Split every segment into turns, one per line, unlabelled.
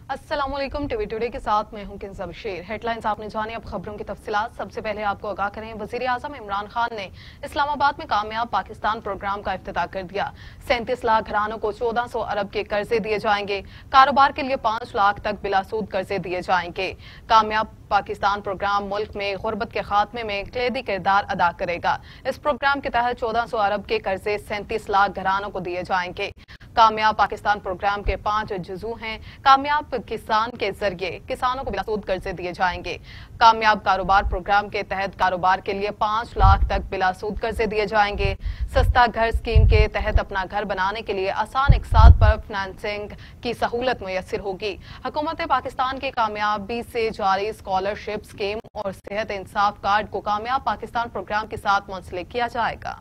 अस्सलामुअलैकुम। TV today के साथ मैं हूं किंज़ा बशीर। हेडलाइंस आपने जाने, अब खबरों की तफसीलात। सबसे पहले आपको आगाह करें, वजीर आजम इमरान खान ने इस्लामाबाद में कामयाब पाकिस्तान प्रोग्राम का इफ्तिताह कर दिया। 37 लाख घरानों को 1400 अरब के कर्जे दिए जाएंगे। कारोबार के लिए 5 लाख तक बिलासूद कर्जे दिए जाएंगे। कामयाब पाकिस्तान प्रोग्राम मुल्क में गुर्बत के खात्मे में कलीदी किरदार अदा करेगा। इस प्रोग्राम के तहत 1400 अरब के कर्जे 37 लाख घरानों को दिए जाएंगे। कामयाब पाकिस्तान प्रोग्राम के 5 जुजू हैं। कामयाब किसान के जरिए किसानों को बिलासूद कर्जे दिए जाएंगे। कामयाब कारोबार प्रोग्राम के तहत कारोबार के लिए 5 लाख तक बिलासूद कर्जे दिए जाएंगे। सस्ता घर स्कीम के तहत अपना घर बनाने के लिए आसान इकसात पर फाइनेंसिंग की सहूलत मुयस्सर होगी। हुकूमत पाकिस्तान की कामयाबी से जारी स्कॉलरशिप स्कीम और सेहत इंसाफ कार्ड को कामयाब पाकिस्तान प्रोग्राम के साथ मुंसलिक किया जाएगा।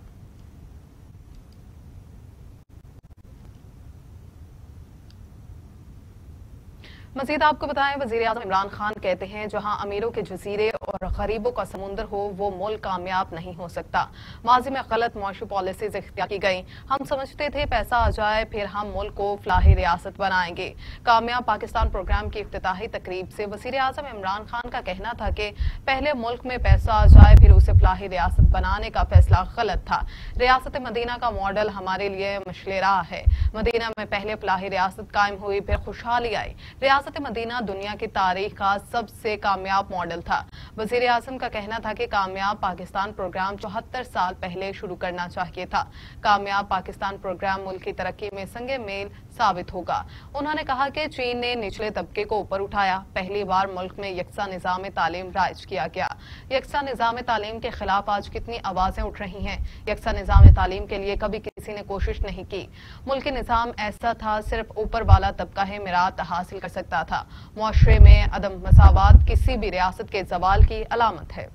मजीद आपको बताएं, वजीर आजम इमरान खान कहते हैं, जहां अमीरों के जजीरे और गरीबों का समुंदर हो वो मुल्क कामयाब नहीं हो सकता। माजी में गलत मुआशी पॉलिसीज इख्तियार की गई। हम समझते थे पैसा आ जाए फिर हम मुल्क को फलाही रियासत बनाएंगे। कामयाब पाकिस्तान प्रोग्राम की इफ्तिताही तकरीब से वजीर आजम इमरान खान का कहना था कि पहले मुल्क में पैसा आ जाए फिर उसे फलाही रियासत बनाने का फैसला गलत था। रियासत मदीना का मॉडल हमारे लिए मशले राह है। मदीना में पहले फलाही रियासत कायम हुई, फिर खुशहाली आई। रियासत मदीना दुनिया की तारीख का सबसे कामयाब मॉडल था। वजीर आजम का कहना था कि कामयाब पाकिस्तान प्रोग्राम 74 साल पहले शुरू करना चाहिए था। कामयाब पाकिस्तान प्रोग्राम मुल्क की तरक्की में संगे मेल साबित होगा। उन्होंने कहा कि चीन ने निचले तबके को ऊपर उठाया। पहली बार मुल्क में यकसा निजाम तालीम राइज किया गया। यकसा निजाम तालीम के खिलाफ आज कितनी आवाजें उठ रही हैं। यकसा निजाम तालीम के लिए कभी किसी ने कोशिश नहीं की। मुल्क निजाम ऐसा था, सिर्फ ऊपर वाला तबका ही मिरात हासिल कर सकता था। मुआशरे में अदम मसावात किसी भी रियासत के जवाल की अलामत है।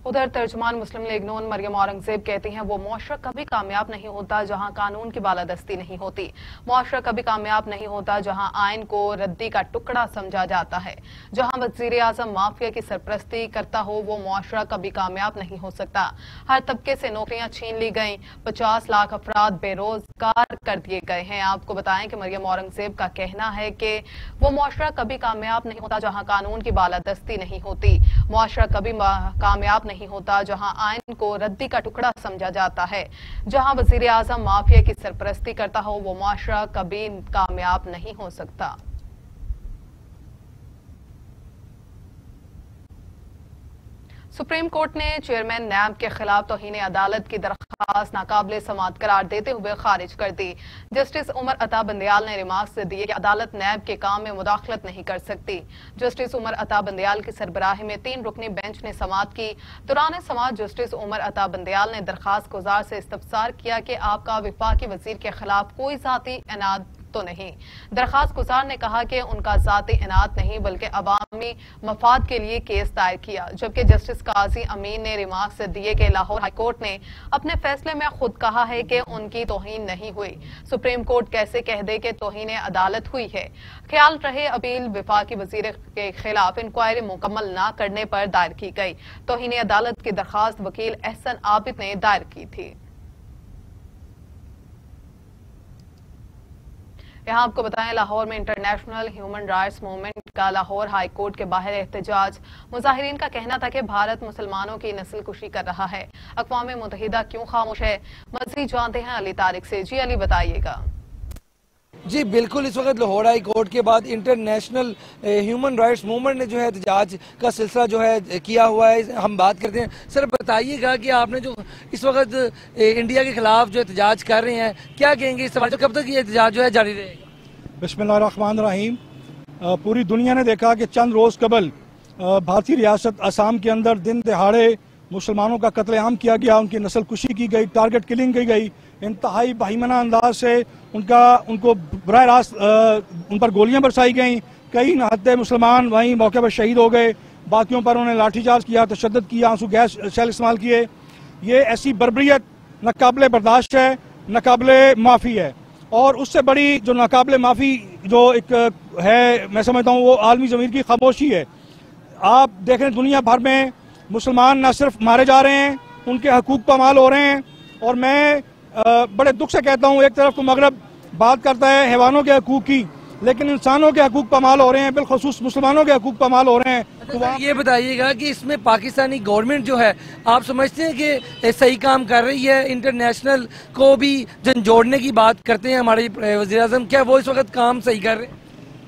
उधर तर्जुमान मुस्लिम लीग नून मरियम औरंगजेब कहती हैं, वो मुआशरा कभी कामयाब नहीं होता जहां कानून की बालादस्ती नहीं होती। मुआशरा कभी कामयाब नहीं होता जहां आइन को रद्दी का टुकड़ा समझा जाता है। जहां वजीर आजम माफिया की सरपरस्ती करता हो वो मुआशरा कभी कामयाब नहीं हो सकता। हर तबके से नौकरियां छीन ली गई। 50 लाख अफराद बेरोजगार कर दिए गए हैं। आपको बताएं कि मरियम औरंगजेब का कहना है कि वो मुआशरा कभी कामयाब नहीं होता जहां कानून की बालादस्ती नहीं होती। मुआशरा कभी कामयाब नहीं होता जहां आइन को रद्दी का टुकड़ा समझा जाता है। जहां वजीर आजम माफिया की सरपरस्ती करता हो वो मुआशरा कभी कामयाब नहीं हो सकता। सुप्रीम कोर्ट ने चेयरमैन नैब के खिलाफ तौहीन अदालत की दरख्वास्त नाकाबिले समाअत करार देते हुए खारिज कर दी। जस्टिस उमर अता बंदयाल ने रिमार्क्स दिए कि अदालत नैब के काम में मुदाखलत नहीं कर सकती। जस्टिस उमर अता बंदयाल की सरबराही में 3 रुकनी बेंच ने समाअत की। दौरान समाअत जस्टिस उमर अता बंदयाल ने दरखास्त गुजार से इस्तफसार किया कि आपका वफाकी वजीर के खिलाफ कोई जाती इनाद तो नहीं। दरखास्त गुजार ने कहा कि उनका जाती इनात नहीं बल्कि अवामी मफाद के लिए केस दायर किया। जबकि जस्टिस काजी अमीन ने रिमार्क्स दिए कि लाहौर हाईकोर्ट ने अपने फैसले में खुद कहा है कि उनकी तौहीन नहीं हुई। सुप्रीम कोर्ट कैसे कह दे कि तौहीन अदालत हुई है। ख्याल रहे अपील वफाकी वजीर के खिलाफ इंक्वायरी मुकम्मल न करने पर दायर की गई। तौहीन अदालत की दरखास्त वकील एहसन आबिद ने दायर की थी। यहाँ आपको बताएं, लाहौर में इंटरनेशनल ह्यूमन राइट्स मूवमेंट का लाहौर हाई कोर्ट के बाहर एहतजाज। मुजाहिरीन का कहना था कि भारत मुसलमानों की नस्ल कुशी कर रहा है। अक़वाम मुत्तहिदा क्यों खामोश है। मज़ीद जानते हैं अली तारिक से। जी अली, बताइएगा।
जी बिल्कुल, इस वक्त लाहौर हाई कोर्ट के बाद इंटरनेशनल ह्यूमन राइट्स मूवमेंट ने जो है एहतजाज का सिलसिला जो है किया हुआ है। हम बात करते हैं। सर बताइएगा कि आपने जो इस वक्त इंडिया के खिलाफ जो एहतजाज कर रहे हैं, क्या कहेंगे इस सवाल, कब तक ये एहतजाज जो है जारी रहेगा?
बिस्मिल्लाहिर्रहमानिर्रहीम। पूरी दुनिया ने देखा कि चंद रोज़ कबल भारतीय रियासत असम के अंदर दिन दहाड़े मुसलमानों का कत्लेआम किया गया, उनकी नस्ल कुशी की गई, टारगेट किलिंग की गई। इंतहाई बहिमाना अंदाज से उनको बराह रास्त उन पर गोलियां बरसाई गईं। कई नहत्ते मुसलमान वहीं मौके पर शहीद हो गए। बाकियों पर उन्होंने लाठीचार्ज किया, तशद्दुद किया, आंसू गैस शेल इस्तेमाल किए। ये ऐसी बर्बरियत नाकाबिले बर्दाश्त है, नाकाबिले माफ़ी है। और उससे बड़ी जो नाकाबिले माफ़ी जो एक है, मैं समझता हूँ वो आलमी ज़मीर की खामोशी है। आप देखें दुनिया भर में मुसलमान न सिर्फ मारे जा रहे हैं, उनके हकूक़ पामाल हो रहे हैं। और मैं बड़े दुख से कहता हूँ, एक तरफ तो मगरब बात करता है हैवानों के हकूक की, लेकिन इंसानों के हकूक पामाल हो रहे हैं, बिलखुसूस मुसलमानों के हकूक पामाल हो रहे हैं।
तो ये बताइएगा कि इसमें पाकिस्तानी गवर्नमेंट जो है, आप समझते हैं कि सही काम कर रही है? इंटरनेशनल को भी जोड़ने की बात करते हैं हमारे वज़ीर आज़म, क्या वो इस वक्त काम सही कर रहे हैं?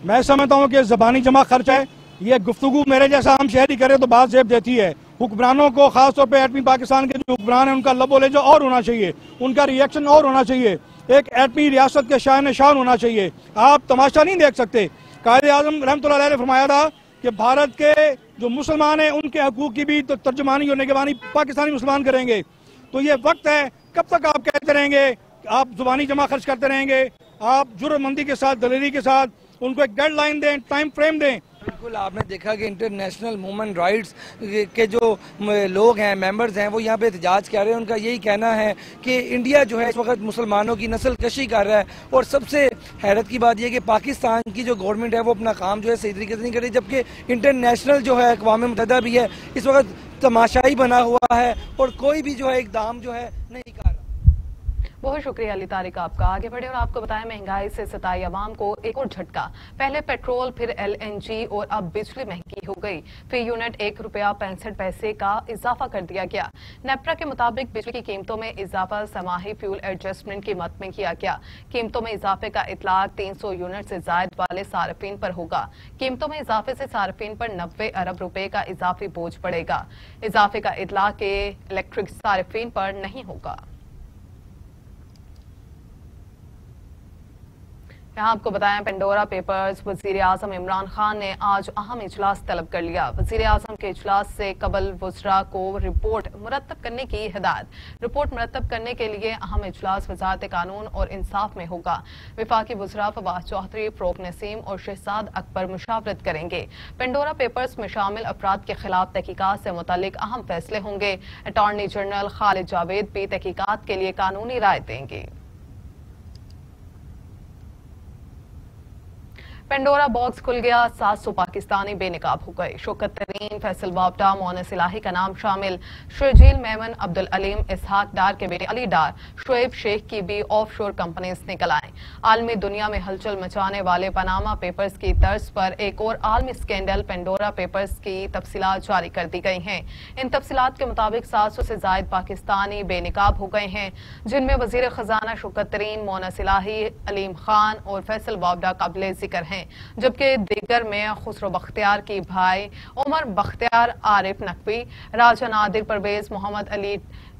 मैं समझता हूँ कि ज़बानी जमा खर्च है, ये गुफ्तगू मेरे जैसा आम शहरी करे तो बात जेब देती है। हुक्मरानों को, खासतौर पर एटमी पाकिस्तान के जो हुक्मरान हैं, उनका लबो लहजा और होना चाहिए, उनका रिएक्शन और होना चाहिए, एक एटमी रियासत के शान शान होना चाहिए। आप तमाशा नहीं देख सकते। कायदे आज़म रहमतुल्लाह अलैह ने फरमाया था कि भारत के जो मुसलमान हैं उनके हकूक़ की भी तो तर्जुमानी और निगरानी पाकिस्तानी मुसलमान करेंगे। तो ये वक्त है, कब तक आप कहते रहेंगे, आप ज़ुबानी जमा खर्च करते रहेंगे? आप जुर्मंदी के साथ, दलेरी के साथ उनको एक गाइडलाइन दें, टाइम फ्रेम दें।
बिल्कुल, आपने देखा कि इंटरनेशनल ह्यूमन राइट्स के जो लोग हैं, मेंबर्स हैं, वो यहाँ पे एहतजाज कर रहे हैं। उनका यही कहना है कि इंडिया जो है इस वक्त मुसलमानों की नस्ल कशी कर रहा है, और सबसे हैरत की बात यह है कि पाकिस्तान की जो गवर्नमेंट है वो अपना काम जो है सही तरीके से नहीं कर रही, जबकि इंटरनेशनल जो है अक़वाम मुत्तहिदा भी है इस वक्त तमाशाई बना हुआ है और कोई भी जो है इक़दाम जो है नहीं कर रहा।
बहुत शुक्रिया अली तारिक आपका। आगे बढ़े और आपको बताएं, महंगाई से सताई आवाम को एक और झटका। पहले पेट्रोल, फिर LNG और अब बिजली महंगी हो गई। फी यूनिट ₹1.65 का इजाफा कर दिया गया। नेपरा के मुताबिक बिजली की कीमतों में इजाफा समाही फ्यूल एडजस्टमेंट की मद में किया गया। कीमतों में इजाफे का इतलाक 300 यूनिट से जायद वाले सार्फिन पर होगा। कीमतों में इजाफे से सार्फिन पर 90 अरब रुपए का इजाफी बोझ पड़ेगा। इजाफे का इतलाक के इलेक्ट्रिक सार्फिन पर नहीं होगा। यहाँ आपको बताएं, पेंडोरा पेपर्स, वजीर आजम इमरान खान ने आज अहम इजलास तलब कर लिया। वजीर आजम के इजलास से कबल वज़रा को रिपोर्ट मुरतब करने की हिदायत। रिपोर्ट मुरतब करने के लिए अहम इजलास वजारत कानून और इंसाफ में होगा। विफाकी वज़रा फवाद चौधरी, फ़रोग़ नसीम और शहजाद अकबर मुशावरत करेंगे। पेंडोरा पेपर्स में शामिल अफराद के खिलाफ तहकीकात से मुतालिक अहम फैसले होंगे। अटॉर्नी जनरल खालिद जावेद भी तहकीकात के लिए कानूनी राय देंगे। पेंडोरा बॉक्स खुल गया, 700 पाकिस्तानी बेनकाब हो गए। शौकत तरीन, फैसल बावटा, मोनस इलाही का नाम शामिल। शर्जील मेमन, अब्दुल अलीम, इसहाक डार के बेटे अली डार, शुएब शेख की भी ऑफ शोर कंपनीज निकल आए। आलमी दुनिया में हलचल मचाने वाले पनामा पेपर्स की तर्ज पर एक और आलमी स्कैंडल पेंडोरा पेपर्स की तफसीलात जारी कर दी गई हैं। इन तफसीलात के मुताबिक 700 से जायद पाकिस्तानी बेनकाब हो गए हैं, जिनमें वजीर खजाना शौकत तरीन, मोनस इलाही, अलीम खान और फैसल बावटा काबिल जिक्र हैं, जबकि दीगर में खुसरो बख्तियार की भाई उमर बख्तियार, आरिफ नकवी, राजा नादिर परवेज, मोहम्मद अली,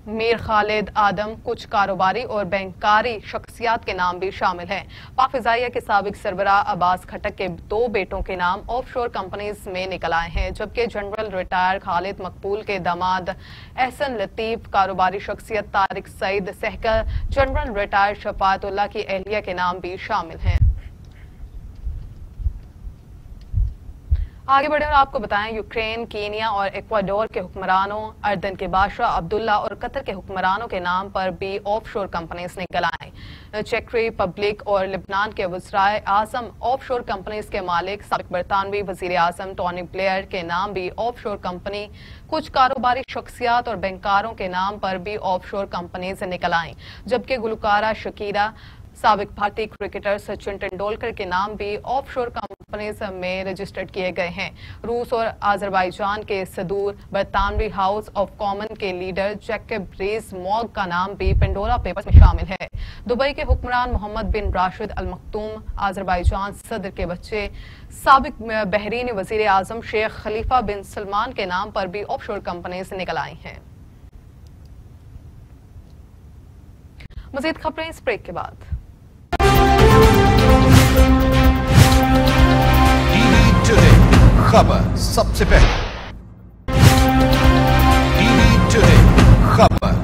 मीर खालिद आदम, कुछ कारोबारी और बैंकारी शख्सियात के नाम भी शामिल हैं। पाक फ़िज़ाइया के साबिक सरबराह अब्बास खटक के 2 बेटों के नाम ऑफशोर कंपनीज में निकल आए हैं, जबकि जनरल रिटायर खालिद मकबूल के दामाद एहसन लतीफ, कारोबारी शख्सियत तारिक सईद सहकर, जनरल रिटायर शफाअतुल्लाह की अहलिया के नाम भी शामिल हैं। आगे बढ़े और आपको बताएं, यूक्रेन, कीनिया और इक्वाडोर के हुक्मरानों, अर्दन के बादशाह अब्दुल्ला और कतर के हुक्मरानों के नाम पर भी ऑफशोर कंपनीज निकल आए। चेक रिपब्लिक और लिबनान के वज़राए आज़म ऑफशोर कंपनीज के मालिक। साबिक बरतानवी वज़ीर आज़म टोनी ब्लेयर के नाम भी ऑफशोर कंपनी। कुछ कारोबारी शख्सियात और बैंकारों के नाम पर भी ऑफशोर कंपनीज निकल आए, जबकि गुलकारा शकीरा, साबिक भारतीय क्रिकेटर सचिन तेंदुलकर के नाम भी ऑफशोर कंपनीज में रजिस्टर्ड किए गए हैं। रूस और आज़रबाईजान के सदूर, बरतानवी हाउस ऑफ कॉमन के लीडर जैकब रेज़-मॉग का नाम भी पेंडोरा पेपर्स में शामिल है। दुबई के हुक्मरान मोहम्मद बिन राशिद अल मखतूम, आज़रबाईजान सदर के बच्चे, साबिक बहरीनी वज़ीर आज़म शेख खलीफा बिन सलमान के नाम पर भी ऑफशोर कंपनीज निकल आई हैं। मज़ीद खबरें इस ब्रेक के बाद।
टीवी टुडे खबर सबसे पहले। टीवी टुडे खबर।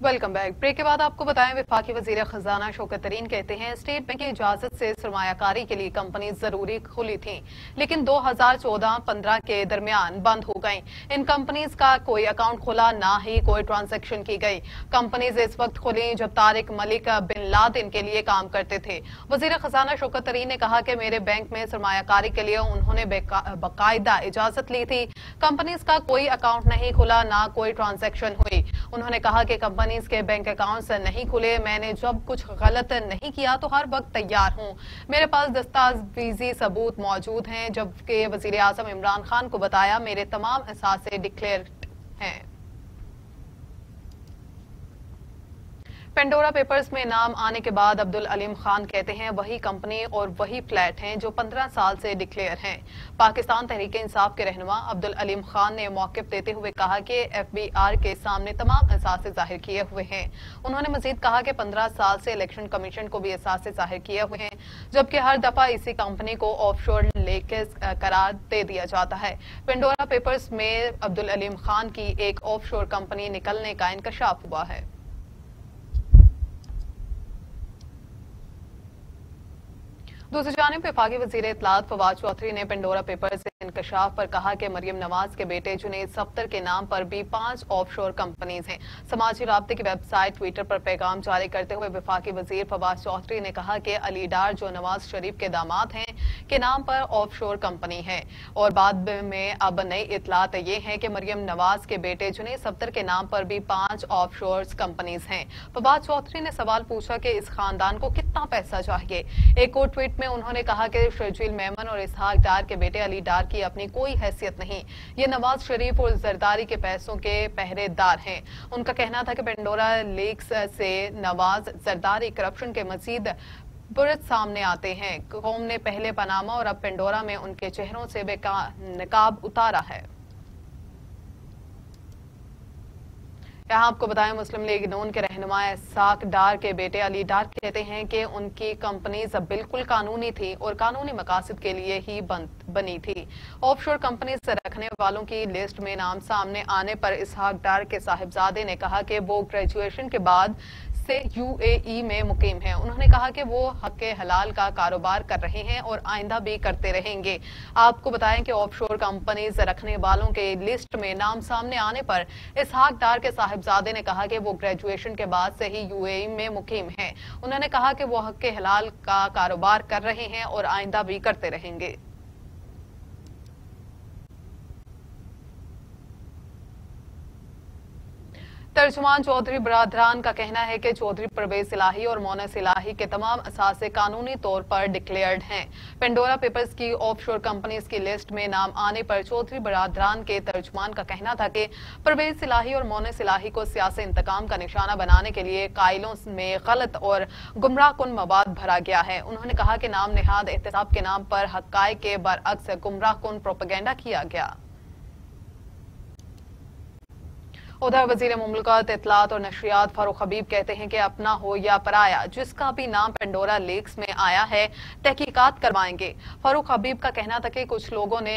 Welcome back. ब्रेक के बाद आपको बताएं, वफाकी वजीर खजाना शौकत तरीन कहते हैं, स्टेट बैंक की इजाजत से सरमायाकारी के लिए कंपनी जरूरी खुली थी, लेकिन 2014-15 के दरमियान बंद हो गई। इन कंपनीज का कोई अकाउंट खुला, ना ही कोई ट्रांजैक्शन की गई। कंपनीज इस वक्त खुली जब तारिक मलिक बिन लादेन के लिए काम करते थे। वजीर खजाना शौकत तरीन ने कहा कि मेरे बैंक में सरमायाकारी के लिए उन्होंने बाकायदा इजाजत ली थी। कंपनीज का कोई अकाउंट नहीं खुला, ना कोई ट्रांजैक्शन हुई। उन्होंने कहा कि कंपनीज के बैंक अकाउंट्स नहीं खुले, मैंने जब कुछ गलत नहीं किया तो हर वक्त तैयार हूं, मेरे पास दस्तावेजी सबूत मौजूद हैं। जबकि वजीर आजम इमरान खान को बताया मेरे तमाम असासे डिक्लेयर्ड हैं। पेंडोरा पेपर्स में नाम आने के बाद अब्दुल अलीम खान कहते हैं वही कंपनी और वही फ्लैट हैं जो 15 साल से डिक्लेयर हैं। पाकिस्तान तहरीक इंसाफ के रहनुमा अब्दुल अलीम खान ने मौक़िफ़ देते हुए कहा कि FBR के सामने तमाम असासे जाहिर किए हुए हैं। उन्होंने मजीद कहा कि 15 साल से इलेक्शन कमीशन को भी असासे जाहिर किए हुए हैं, जबकि हर दफा इसी कंपनी को ऑफशोर लीकेज करार दे दिया जाता है। पेंडोरा पेपर्स में अब्दुल अलीम खान की एक ऑफशोर कंपनी निकलने का इंकशाफ हुआ है। दूसरी जानिब वफाकी वजीर इत्तलात फवाद चौधरी ने पेंडोरा पेपर्स के इंकशाफ पर कहा कि मरियम नवाज के बेटे जुनैद सफ्तर के नाम पर भी 5 ऑफशोर कंपनीज हैं। समाजी राब्ते की वेबसाइट ट्विटर पर पैगाम जारी करते हुए वफाकी वजीर फवाद चौधरी ने कहा कि अली डार जो नवाज शरीफ के दामाद हैं के नाम पर ऑफशोर कंपनी है, और बाद में अब नई इत्तलात ये है कि मरियम नवाज के बेटे जुनैद सफ्तर के नाम पर भी 5 ऑफशोर कंपनीज हैं। फवाद चौधरी ने सवाल पूछा कि इस खानदान को कितना पैसा चाहिए। एक और ट्वीट में उन्होंने कहा कि शर्जील मेमन और इसहाक डार के बेटे अली डार की अपनी कोई हैसियत नहीं, ये नवाज शरीफ और जरदारी के पैसों के पहरेदार हैं। उनका कहना था कि पेंडोरा लीक्स से नवाज जरदारी करप्शन के मजीद बुरत सामने आते हैं। कौम ने पहले पनामा और अब पेंडोरा में उनके चेहरों से बेनकाब उतारा है। यहाँ आपको बताएं मुस्लिम लीग नून के रहनुमा इसहाक डार के बेटे अली डार कहते हैं कि उनकी कंपनीज बिल्कुल कानूनी थी और कानूनी मकासद के लिए ही बनी थी। ऑफशोर कंपनीज रखने वालों की लिस्ट में नाम सामने आने पर इसहाक डार के साहिबजादे ने कहा कि वो ग्रेजुएशन के बाद से UAE में मुकीम हैं। उन्होंने कहा कि वो हक़ हलाल का कारोबार कर रहे हैं और आइंदा भी करते रहेंगे। आपको बताएं कि ऑफशोर कंपनीज रखने वालों के लिस्ट में नाम सामने आने पर इसहाक डार के साहिबजादे ने कहा कि वो ग्रेजुएशन के बाद से ही UAE में मुकीम हैं। उन्होंने कहा कि वो हक़ हलाल का कारोबार कर रहे हैं और आइंदा भी करते रहेंगे। तर्जुमान चौधरी बरादरान का कहना है कि चौधरी परवेज इलाही और मोनस इलाही के तमाम असासे कानूनी तौर पर डिक्लेयर्ड हैं। पेंडोरा पेपर्स की ऑफशोर कंपनीज की लिस्ट में नाम आने पर चौधरी बरादरान के तर्जुमान का कहना था कि परवेज इलाही और मोनस इलाही को सियासी इंतकाम का निशाना बनाने के लिए कायलों में गलत और गुमराहकुन मवाद भरा गया है। उन्होंने कहा कि नाम नेहाद एहतसाब के नाम पर हक़ाइक़ के बरअक्स गुमराहकुन प्रोपेगेंडा किया गया। उधर वजीर मुमलकत इत्तलात और नशरियात फारूक हबीब कहते हैं कि अपना हो या पराया जिसका भी नाम पेंडोरा लीक्स में आया है तहकीकात करवाएंगे। फारूक हबीब का कहना था कि कुछ लोगों ने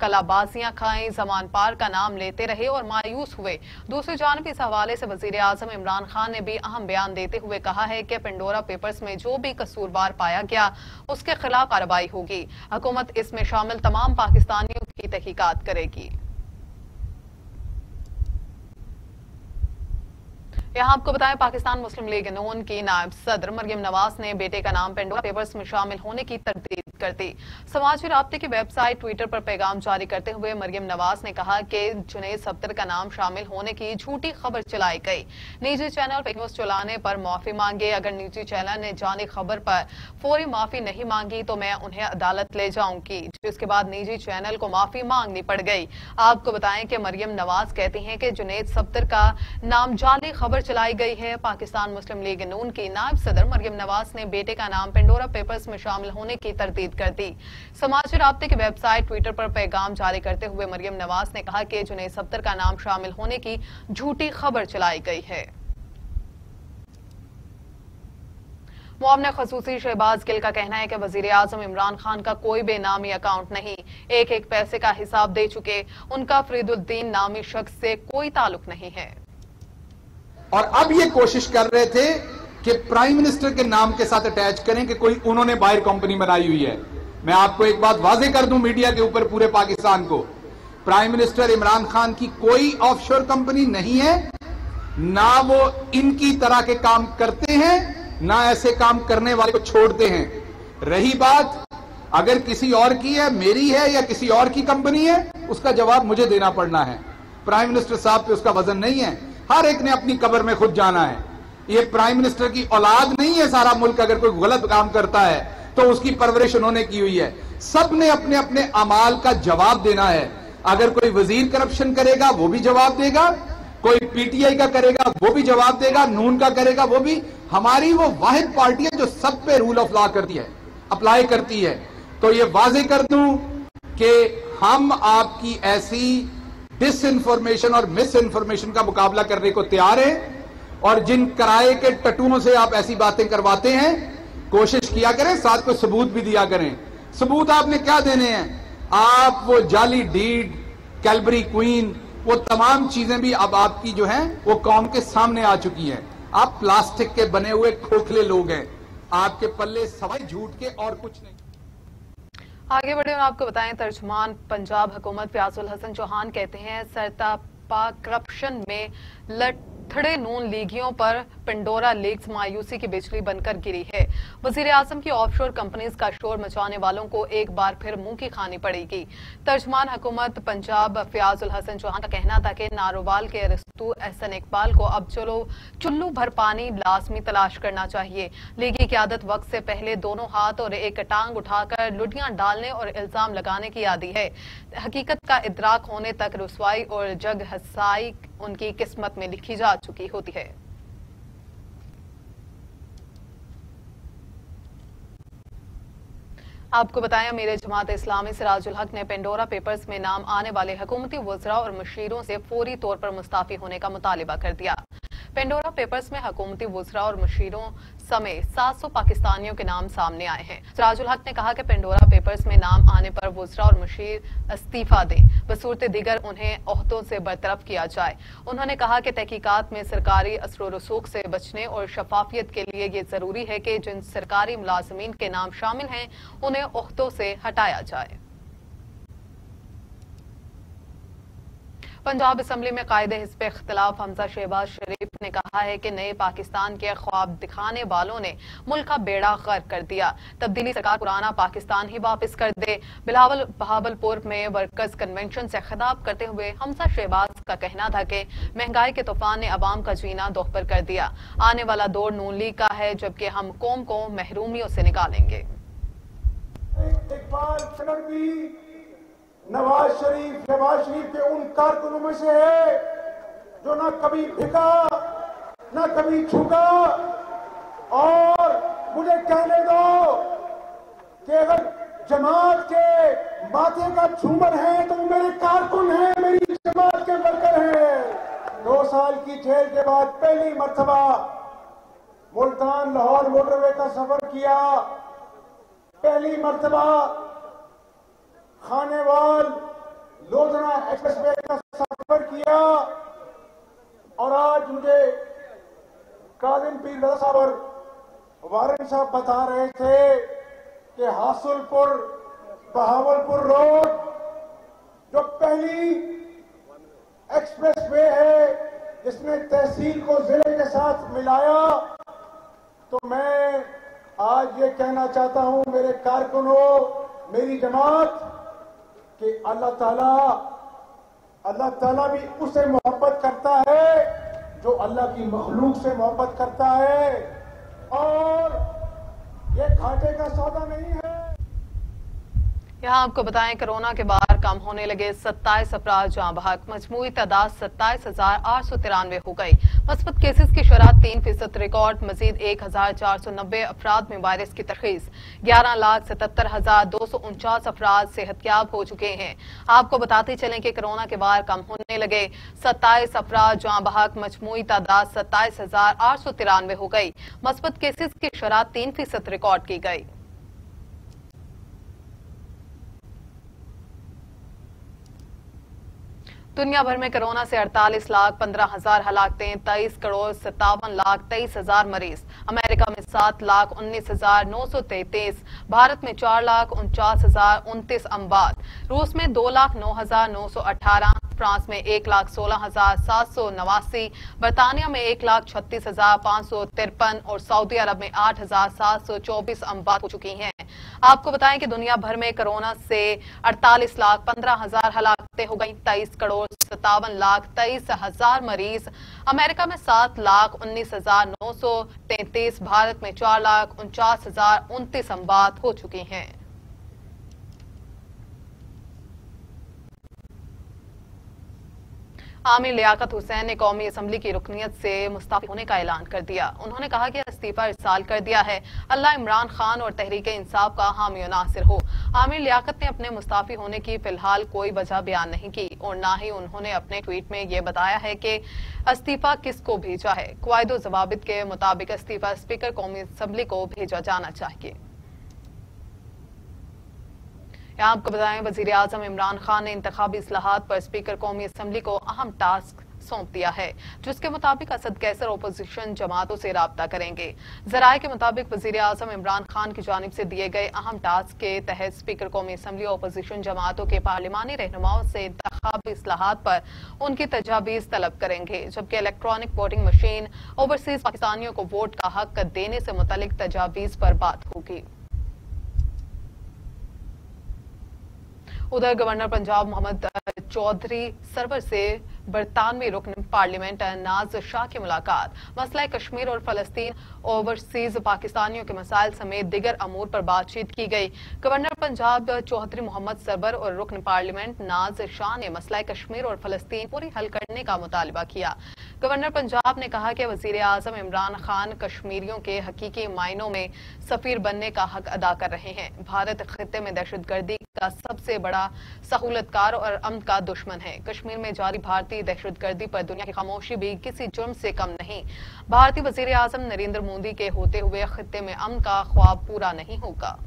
कलाबाजियां खाई, जमान पार का नाम लेते रहे और मायूस हुए। दूसरी जानब इस हवाले से वजीर आजम इमरान खान ने भी अहम बयान देते हुए कहा है कि पेंडोरा पेपर्स में जो भी कसूरवार पाया गया उसके खिलाफ कार्रवाई होगी। हुकूमत इसमें शामिल तमाम पाकिस्तानियों की तहकीकात करेगी। यहाँ आपको बताएं पाकिस्तान मुस्लिम लीग नून की नायब सदर मरियम नवाज ने बेटे का नाम पेंडोरा पेपर्स में शामिल होने की तरदीद कर दी। समाजी राब्ते की वेबसाइट ट्विटर पर पैगाम जारी करते हुए मरियम नवाज ने कहा कि जुनैद सफ्तर का नाम शामिल होने की झूठी खबर चलाई गई। निजी चैनल फेक न्यूज चलाने पर माफी मांगे। अगर निजी चैनल ने जानी खबर पर फौरी माफी नहीं मांगी तो मैं उन्हें अदालत ले जाऊंगी, जिसके बाद निजी चैनल को माफी मांगनी पड़ गई। आपको बताएं कि मरियम नवाज कहती हैं कि जुनैद सफ्तर का नाम जाली खबर चलाई गई है। पाकिस्तान मुस्लिम लीग नून की नायब सदर मरियम नवाज ने बेटे का नाम पेंडोरा पेपर्स में शामिल होने की तरदीद कर दी। समाजी राब्ते की वेबसाइट ट्विटर पर पैगाम जारी करते हुए मरियम नवाज ने कहा कि जुनैद सफ्तर का नाम शामिल होने की झूठी खबर चलाई गई है। मुआवना खसूसी शहबाज गिल का कहना है कि वजीर आजम इमरान खान का कोई बेनामी अकाउंट नहीं, एक एक पैसे का हिसाब दे चुके। उनका फरीदुद्दीन नामी शख्स से कोई ताल्लुक नहीं है।
और अब ये कोशिश कर रहे थे कि प्राइम मिनिस्टर के नाम के साथ अटैच करें कि कोई उन्होंने बाहर कंपनी बनाई हुई है। मैं आपको एक बात वाजे कर दूं मीडिया के ऊपर पूरे पाकिस्तान को, प्राइम मिनिस्टर इमरान खान की कोई ऑफशोर कंपनी नहीं है, ना वो इनकी तरह के काम करते हैं, ना ऐसे काम करने वाले को छोड़ते हैं। रही बात अगर किसी और की है, मेरी है या किसी और की कंपनी है, उसका जवाब मुझे देना पड़ना है। प्राइम मिनिस्टर साहब पे उसका वजन नहीं है। हर एक ने अपनी कब्र में खुद जाना है। ये प्राइम मिनिस्टर की औलाद नहीं है सारा मुल्क। अगर कोई गलत काम करता है तो उसकी परवरिश उन्होंने की हुई है। सब ने अपने अपने अमाल का जवाब देना है। अगर कोई वजीर करप्शन करेगा वो भी जवाब देगा, कोई पीटीआई का करेगा वो भी जवाब देगा, नून का करेगा वो भी। हमारी वो वाहिद पार्टी है जो सब पे रूल ऑफ लॉ करती है, अप्लाई करती है। तो ये वाजे कर दूं कि हम आपकी ऐसी डिस इंफॉर्मेशन और मिस इंफॉर्मेशन का मुकाबला करने को तैयार हैं, और जिन किराए के टटुओं से आप ऐसी बातें करवाते हैं कोशिश किया करें, साथ को सबूत भी दिया करें। सबूत आपने क्या देने हैं? आप वो जाली डीड, कैलबरी क्वीन, वो तमाम चीजें भी अब आपकी जो हैं वो कौम के सामने आ चुकी हैं। आप प्लास्टिक के बने हुए खोखले लोग हैं, आपके पल्ले सवाई झूठ के और कुछ नहीं।
आगे बढ़े और आपको बताएं, तर्जुमान पंजाब हुकूमत फयाजुल हसन चौहान कहते हैं सरतापा करप्शन में लठड़े नून लीगियों पर पेंडोरा लीक्स मायूसी की बिजली बनकर गिरी है। वजीर आजम की ऑफशोर कंपनीज का शोर मचाने वालों को एक बार फिर मुंह की खानी पड़ेगी। तर्जुमान हुकूमत पंजाब फयाजुल हसन चौहान का कहना था कि नारोवाल के अरस्तु एहसन इकबाल को अब चुल्लू भर पानी लाजमी तलाश करना चाहिए। लीगी क़यादत वक्त से पहले दोनों हाथ और एक टांग उठाकर लुटियां डालने और इल्जाम लगाने की आदी है। हकीकत का इदराक होने तक रुसवाई और जग हसाई उनकी किस्मत में लिखी जा चुकी होती है। आपको बताएं, अमीर जमात इस्लामी सिराजुल हक ने पेंडोरा पेपर्स में नाम आने वाले हुकूमती वज़रा और मुशीरों से फौरी तौर पर मुस्ताफी होने का मुतालिबा कर दिया। पेंडोरा पेपर्स में हुकूमती वज़रा और मुशीरों समेत 700 पाकिस्तानियों के नाम सामने आए हैं। सिराजुल हक ने कहा कि पेंडोरा पेपर्स में नाम आने पर वज़रा और मुशीर इस्तीफा दें, बसूरत दिगर उन्हें ओहदों से बरतरफ किया जाए। उन्होंने कहा कि तहकीकात में सरकारी असर रसूख से बचने और शफाफियत के लिए ये जरूरी है कि जिन सरकारी मुलाजमीन के नाम शामिल हैं उन्हें ओहदों से हटाया जाए। पंजाब असम्बली में कायदे हिस्ब इख्तिलाफ हमजा शहबाज शरीफ ने कहा है कि नए पाकिस्तान के ख्वाब दिखाने वालों ने मुल्क का बेड़ा गर्क कर दिया। तब्दीली सरकार पुराना पाकिस्तान ही वापस कर दे। बहावलपुर में वर्कर्स कन्वेंशन से खिताब करते हुए हमजा शहबाज का कहना था कि महंगाई के तूफान ने अवाम का जीना दोहपर कर दिया। आने वाला दौर नून लीग का है, जबकि हम कौम को महरूमियों से निकालेंगे।
नवाज शरीफ के उन कारकुनों में से है जो ना कभी भिका ना कभी झुका। और मुझे कहने दो कि अगर जमात के माथे का झूमर है तो मेरे कारकुन हैं, मेरी जमात के वर्कर हैं। 2 साल की जेल के बाद पहली मर्तबा मुल्तान लाहौर मोटरवे का सफर किया, पहली मर्तबा खानेवाल लोधना एक्सप्रेसवे का सफर किया। और आज मुझे काजिम पीर रज़ा साहब और वारन साहब बता रहे थे कि हासुलपुर बहावलपुर रोड जो पहली एक्सप्रेसवे है जिसने तहसील को जिले के साथ मिलाया, तो मैं आज ये कहना चाहता हूं मेरे कारकुनों, मेरी जमात, कि अल्लाह ताला भी उसे मोहब्बत करता है जो अल्लाह की मखलूक से मोहब्बत करता है, और ये घाटे का सौदा नहीं है।
यहाँ आपको बताएं, कोरोना के बाद कम होने लगे 27 अफराद जाँ बहक, मजमूई तादाद 27,893 हो गई। मस्बत केसेस की शरह 3% रिकॉर्ड। मजीद 1,490 अफराद में वायरस की तशखीस। 11,77,249 अफराद सेहतयाब हो चुके हैं। आपको बताते चलें कि कोरोना के बाद कम होने लगे 27 अफराद जाँ बहक, मजमूई तादाद 27,893 हो गई। मस्बत केसेस की शरह 3% रिकॉर्ड की गई। दुनिया भर में कोरोना से 48,15,000 हलाकतें, 23,57,23,000 मरीज। अमेरिका में 7,19,933, भारत में 4,49,029 अमवात, रूस में 2,09,918, फ्रांस में 1,16,789, बरतानिया में 1,36,553 और सऊदी अरब में 8,724 अमवात हो चुकी हैं। आपको बताएं कि दुनिया भर में कोरोना से 48,15,000 हलाकतें हो गई। 23,57,23,000 मरीज। अमेरिका में 7,19,933। भारत में 4,49,029 अमवात हो चुकी हैं। आमिर लियाकत हुसैन ने कौमी असम्बली की रुकनियत से मुस्ताफी होने का ऐलान कर दिया। उन्होंने कहा कि इस्तीफा इरसाल कर दिया है। अल्लाह इमरान खान और तहरीक इंसाफ का हामी और नासिर हो। आमिर लियाकत ने अपने मुस्ताफी होने की फिलहाल कोई वजह बयान नहीं की और न ही उन्होंने अपने ट्वीट में ये बताया है कि इस्तीफा किसको भेजा है। क़वाइद व ज़वाबित के मुताबिक इस्तीफा स्पीकर कौमी असम्बली को भेजा जाना चाहिए। यहाँ आपको बताएं, वजीर आजम इमरान खान ने इंतखाबी इस्लाहात पर स्पीकर कौमी असम्बली को अहम टास्क सौंप दिया है, जिसके मुताबिक असद कैसर ओपोजिशन जमातों से राब्ता करेंगे। जराये के मुताबिक वजीर आजम इमरान खान की जानिब से दिए गए अहम टास्क के तहत स्पीकर कौमी असम्बली ओपोजिशन जमातों के पार्लिमानी रहनुमाओं से इंतखाबी इस्लाहात पर उनकी तजावीज तलब करेंगे, जबकि इलेक्ट्रॉनिक वोटिंग मशीन, ओवरसीज पाकिस्तानियों को वोट का हक देने से मुतल्लिक तजावीज पर बात होगी। उधर गवर्नर पंजाब मोहम्मद चौधरी सरवर से बरतानवी रुकन पार्लियामेंट नाज शाह की मुलाकात। मसला कश्मीर और फलस्तीन, ओवरसीज पाकिस्तानियों के मसाइल समेत दिगर अमूर पर बातचीत की गई। गवर्नर पंजाब चौधरी मोहम्मद सरवर और रुकन पार्लियामेंट नाज शाह ने मसला कश्मीर और फलस्तीन पूरी हल करने का मुतालबा किया। गवर्नर पंजाब ने कहा कि वजीर आजम इमरान खान कश्मीरियों के हकीकी मायनों में सफीर बनने का हक अदा कर रहे हैं। भारत खित्ते में दहशतगर्दी का सबसे बड़ा सहूलतकार और अमन का दुश्मन है। कश्मीर में जारी भारतीय दहशतगर्दी पर दुनिया की खामोशी भी किसी जुर्म से कम नहीं। भारतीय वजीर आजम नरेंद्र मोदी के होते हुए खित्ते में अमन का ख्वाब पूरा नहीं होगा।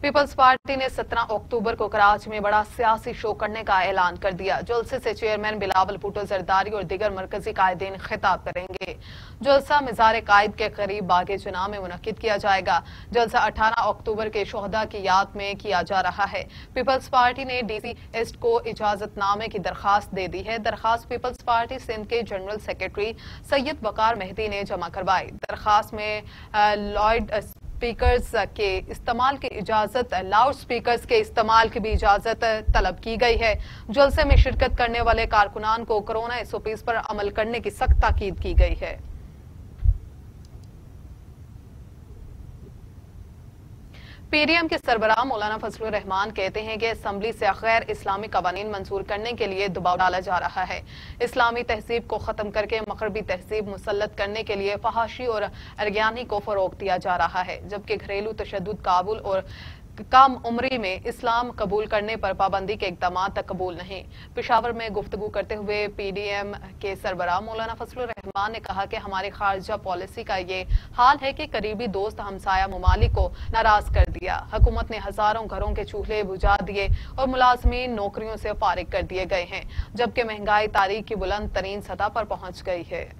पीपल्स पार्टी ने 17 अक्टूबर को कराची में बड़ा सियासी शो करने का ऐलान कर दिया। जलसे से चेयरमैन बिलावल भुट्टो जरदारी और दीगर मरकजी कायदीन खिताब करेंगे। जलसा मिज़ार कायद के करीब बागे जुना में मुनक्किद किया जाएगा। जलसा 18 अक्टूबर के शोहदा की याद में किया जा रहा है। पीपल्स पार्टी ने DC ईस्ट को इजाजतनामे की दरखास्त दे दी है। दरखास्त पीपल्स पार्टी सिंध के जनरल सेक्रेटरी सैयद वकार मेहदी ने जमा करवाई। दरखास्त में लाउड स्पीकर्स के इस्तेमाल की इजाजत लाउड स्पीकर्स के इस्तेमाल की भी इजाजत तलब की गई है। जलसे में शिरकत करने वाले कारकुनान को कोरोना SOPs पर अमल करने की सख्त ताकीद की गई है। PDM के सरबराह मौलाना फजलुर रहमान कहते हैं कि असम्बली से गैर इस्लामी कवानीन मंजूर करने के लिए दबाव डाला जा रहा है। इस्लामी तहजीब को खत्म करके मगरबी तहजीब मुसल्लत करने के लिए फहाशी और अरगयानी को फरोग दिया जा रहा है, जबकि घरेलू तशद्दुद, काबुल और कम उम्री में इस्लाम कबूल करने पर पाबंदी के इकदाम तक कबूल नहीं। पेशावर में गुफ्तगू करते हुए PDM के सरबराह मौलाना फजलुर रहमान ने कहा कि हमारी खारजा पॉलिसी का ये हाल है कि करीबी दोस्त हमसाया ममालिक को नाराज कर दिया। हुकूमत ने हजारों घरों के चूल्हे बुझा दिए और मुलाजमीन नौकरियों से फारिग कर दिए गए हैं, जबकि महंगाई तारीख की बुलंद तरीन सतह पर पहुंच गई है।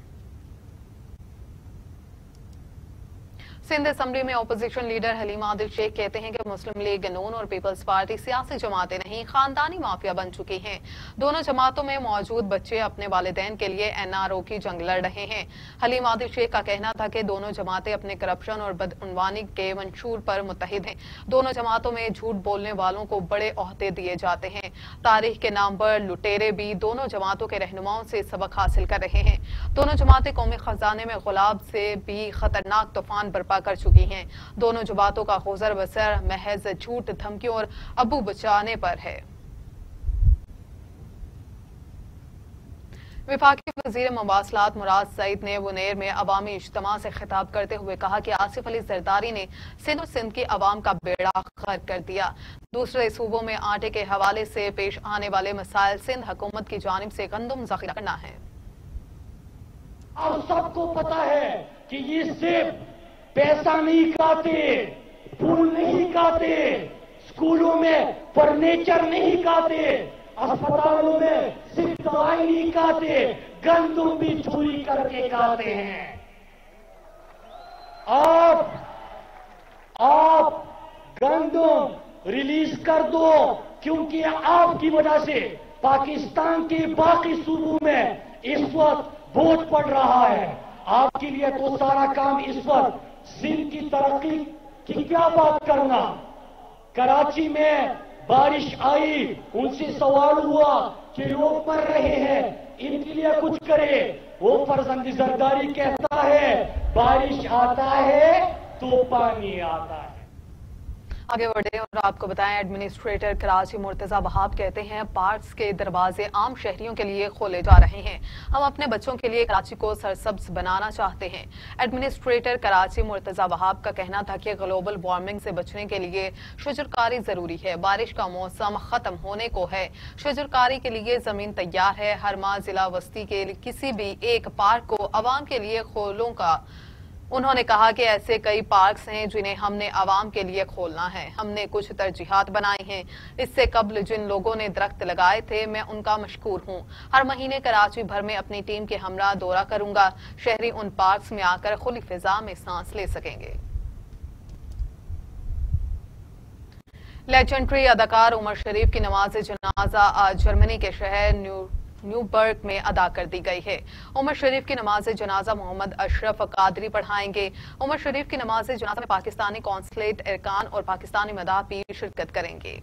सिंध असम्बली में ओपोजिशन लीडर हलीम आदिल शेख कहते हैं कि मुस्लिम लीग नून और पीपल्स पार्टी सियासी जमातें नहीं, खानदानी माफिया बन चुकी हैं। दोनों जमातों में मौजूद बच्चे अपने वालिदैन के लिए NRO की जंग लड़ रहे हैं। हलीम आदिल शेख का कहना था कि दोनों जमातें अपने करप्शन और बदउनवानी के मंशूर पर मुत्तहिद हैं। दोनों जमातों में झूठ बोलने वालों को बड़े ओहदे दिए जाते हैं। तारीख के नाम पर लुटेरे भी दोनों जमातों के रहनुमाओं से सबक हासिल कर रहे हैं। दोनों जमातें कौमी खजाने में गुलाब से भी खतरनाक तूफान बर्पा कर चुकी हैं। दोनों जमातों का गुजर बसर महज झूठ, धमकियों और अबू बचाने पर है। विफाकी वजीर मवासलात मुराद सईद ने वनेर में अवामी इज्तिमा से खिताब करते हुए कहा कि आसिफ अली जरदारी ने सिंध और सिंध की अवाम का बेड़ा गर्क कर दिया। दूसरे सूबों में आटे के हवाले से पेश आने वाले मसाइल सिंध हुकूमत की जानिब से गंदम जखीरा करना है।
अब सबको पता है कि ये सिर्फ पैसा नहीं खाते, फूल नहीं खाते, स्कूलों में फर्नीचर नहीं खाते, अस्पतालों में सिर्फ दवाई नहीं खाते, गंदम भी चोरी करके खाते हैं। आप गंदम रिलीज कर दो, क्योंकि आपकी वजह से पाकिस्तान के बाकी सूबों में इस वक्त बोझ पड़ रहा है। आपके लिए तो सारा काम इस वक्त सिंध की तरक्की की क्या बात करना। कराची में बारिश आई, उनसे सवाल हुआ कि लोग मर रहे हैं, इनके लिए कुछ करे। वो फर्जंद जरदारी कहता है बारिश आता है तो पानी आता है।
आगे बढ़े और आपको बताएं, एडमिनिस्ट्रेटर कराची मुर्तजा वहाब कहते हैं पार्क्स के दरवाजे आम शहरियों के लिए खोले जा रहे हैं। हम अपने बच्चों के लिए कराची को सरसब्ज बनाना चाहते हैं। एडमिनिस्ट्रेटर कराची मुर्तजा वहाब का कहना था कि ग्लोबल वार्मिंग से बचने के लिए शजरकारी जरूरी है। बारिश का मौसम खत्म होने को है, शजरकारी के लिए जमीन तैयार है। हर माह जिला वस्ती के किसी भी एक पार्क को आवाम के लिए खोलों का उन्होंने कहा कि ऐसे कई पार्क्स हैं जिन्हें हमने आवाम के लिए खोलना है। हमने कुछ तरजीहात बनाई हैं। इससे कबल जिन लोगों ने दरख्त लगाए थे मैं उनका मशकूर हूं। हर महीने कराची भर में अपनी टीम के हमरा दौरा करूंगा। शहरी उन पार्क्स में आकर खुली फिजा में सांस ले सकेंगे। लेजेंडरी अदाकार उमर शरीफ की नमाज जनाजा आज जर्मनी के शहर न्यूबर्ग में अदा कर दी गई है। उमर शरीफ की नमाज जनाजा मोहम्मद अशरफ कादरी पढ़ाएंगे। उमर शरीफ की नमाज जनाजा में पाकिस्तानी कौंसलेट अरकान और पाकिस्तानी मदाह पीर शिरकत करेंगे।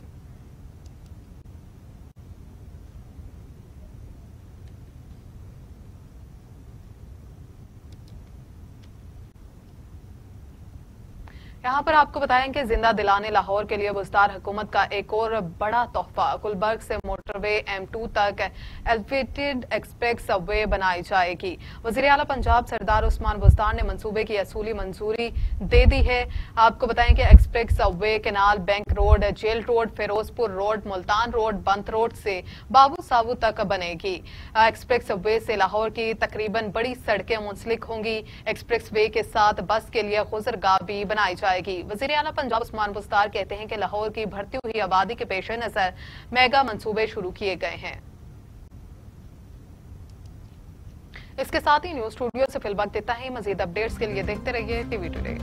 यहाँ पर आपको बताएं कि जिंदा दिलाने लाहौर के लिए बुज़दार हुकूमत का एक और बड़ा तोहफा, गुलबर्ग से मोटरवे M2 तक एलिवेटेड एक्सप्रेस वे बनाई जाएगी। वज़ीर आला पंजाब सरदार उस्मान बुज़दार ने मंसूबे की असूली मंजूरी दे दी है। आपको बताएं कि express way canal bank road, jail road, Firozpur road, Multan road, बंत रोड से बाबू साबू तक बनेगी। एक्सप्रेस वे से लाहौर की तकरीबन बड़ी सड़कें मुंसलिक होंगी। एक्सप्रेस वे के साथ बस के लिए गुजरगाह भी बनाई जाएगी। वज़ीर आला पंजाब उस्मान बुज़दार कहते हैं कि लाहौर की बढ़ती हुई आबादी के पेश नजर मेगा मंसूबे शुरू किए गए हैं। इसके साथ ही न्यूज स्टूडियो से फिलवक्त देता है। मजीद अपडेट्स के लिए देखते रहिए टीवी टुडे।